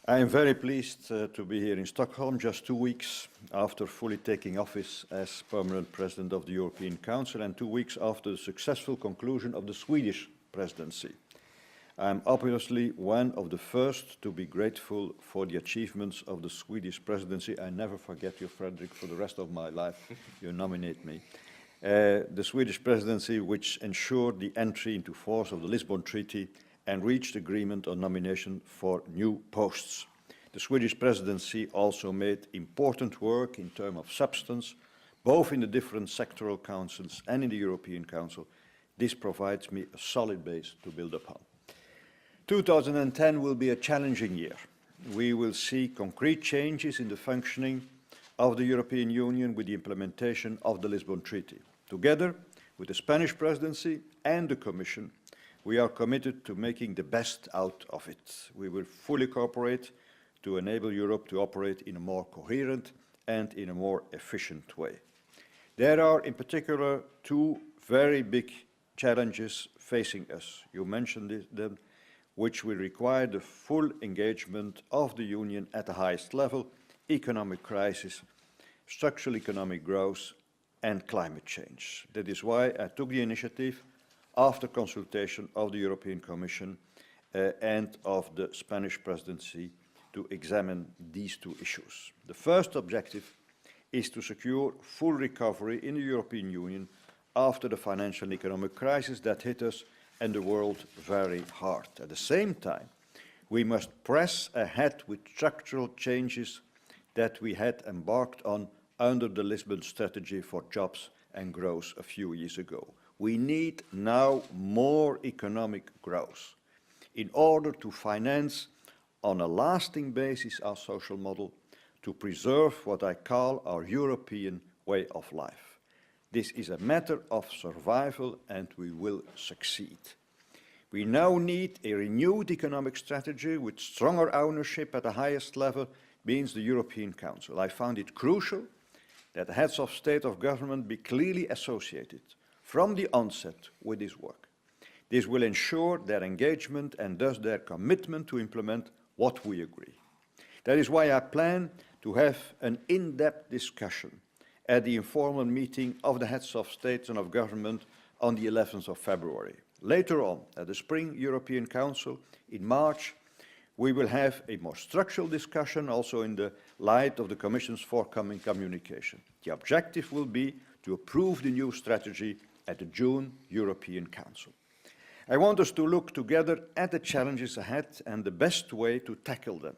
I am very pleased to be here in Stockholm just 2 weeks after fully taking office as permanent President of the European Council and 2 weeks after the successful conclusion of the Swedish presidency. I am obviously one of the first to be grateful for the achievements of the Swedish presidency. I never forget you, Fredrik, for the rest of my life. You nominate me. The Swedish presidency, which ensured the entry into force of the Lisbon Treaty and reached agreement on nomination for new posts. The Swedish presidency also made important work in terms of substance, both in the different sectoral councils and in the European Council. This provides me a solid base to build upon. 2010 will be a challenging year. We will see concrete changes in the functioning of the European Union with the implementation of the Lisbon Treaty. Together with the Spanish presidency and the Commission, we are committed to making the best out of it. We will fully cooperate to enable Europe to operate in a more coherent and in a more efficient way. There are in particular two very big challenges facing us. You mentioned them, which will require the full engagement of the Union at the highest level: economic crisis, structural economic growth, and climate change. That is why I took the initiative, after consultation of the European Commission and of the Spanish presidency, to examine these two issues. The first objective is to secure full recovery in the European Union after the financial and economic crisis that hit us and the world very hard. At the same time, we must press ahead with structural changes that we had embarked on under the Lisbon Strategy for Jobs and Growth a few years ago. We need now more economic growth in order to finance on a lasting basis our social model, to preserve what I call our European way of life. This is a matter of survival, and we will succeed. We now need a renewed economic strategy with stronger ownership at the highest level, means the European Council. I found it crucial that the heads of state or government be clearly associated from the onset with this work. This will ensure their engagement and thus their commitment to implement what we agree. That is why I plan to have an in-depth discussion at the informal meeting of the heads of state and of government on the 11th of February. Later on, at the Spring European Council in March, we will have a more structural discussion, also in the light of the Commission's forthcoming communication. The objective will be to approve the new strategy at the June European Council. I want us to look together at the challenges ahead and the best way to tackle them.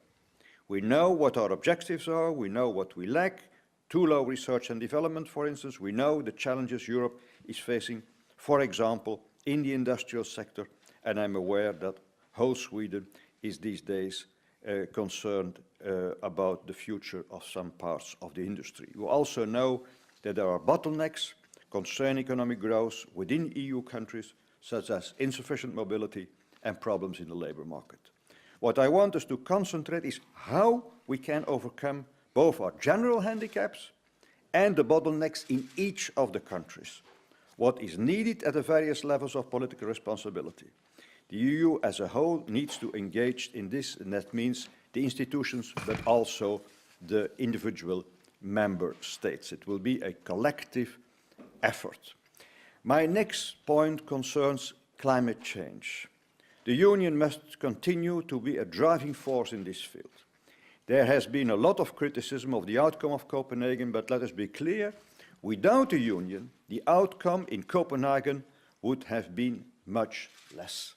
We know what our objectives are, we know what we lack: too low research and development, for instance. We know the challenges Europe is facing, for example, in the industrial sector, and I'm aware that whole Sweden is these days concerned about the future of some parts of the industry. You also know that there are bottlenecks concerning economic growth within EU countries, such as insufficient mobility and problems in the labour market. What I want us to concentrate is how we can overcome both our general handicaps and the bottlenecks in each of the countries. What is needed at the various levels of political responsibility. The EU as a whole needs to engage in this, and that means the institutions, but also the individual member states. It will be a collective effort. My next point concerns climate change. The Union must continue to be a driving force in this field. There has been a lot of criticism of the outcome of Copenhagen, but let us be clear, without the Union, the outcome in Copenhagen would have been much less.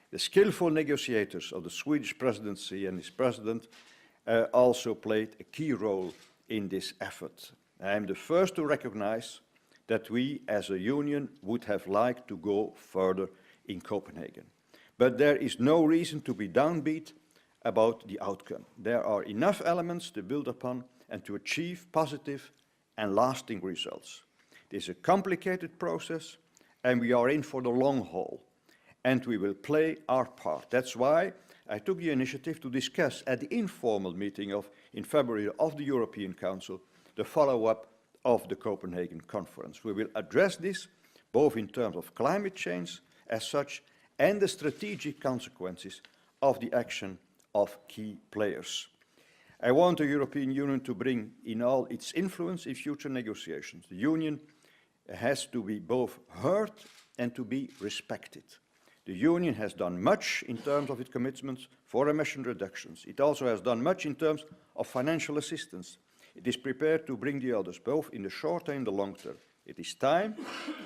The skillful negotiators of the Swedish presidency and its president also played a key role in this effort. I am the first to recognize that we as a union would have liked to go further in Copenhagen. But there is no reason to be downbeat about the outcome. There are enough elements to build upon and to achieve positive and lasting results. This is a complicated process, and we are in for the long haul, and we will play our part. That's why I took the initiative to discuss at the informal meeting in February of the European Council the follow-up of the Copenhagen Conference. We will address this both in terms of climate change as such and the strategic consequences of the action of key players. I want the European Union to bring in all its influence in future negotiations. The Union has to be both heard and to be respected. The Union has done much in terms of its commitments for emission reductions. It also has done much in terms of financial assistance. It is prepared to bring the others, both in the short and the long term. It is time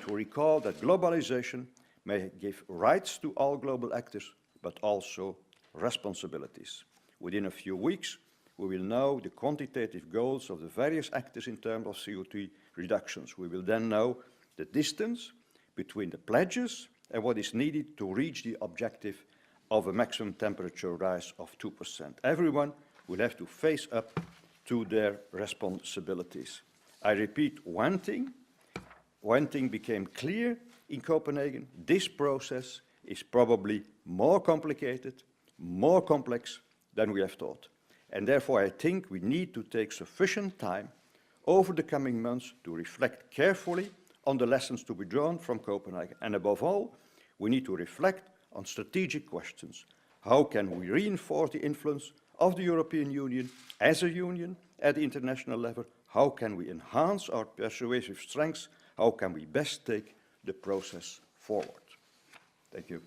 to recall that globalization may give rights to all global actors, but also responsibilities. Within a few weeks, we will know the quantitative goals of the various actors in terms of CO2 reductions. We will then know the distance between the pledges and what is needed to reach the objective of a maximum temperature rise of 2%. Everyone will have to face up to their responsibilities. I repeat one thing became clear in Copenhagen. This process is probably more complicated, more complex than we have thought. And therefore, I think we need to take sufficient time over the coming months to reflect carefully on the lessons to be drawn from Copenhagen. And above all, we need to reflect on strategic questions. How can we reinforce the influence of the European Union as a union at the international level? How can we enhance our persuasive strengths? How can we best take the process forward? Thank you.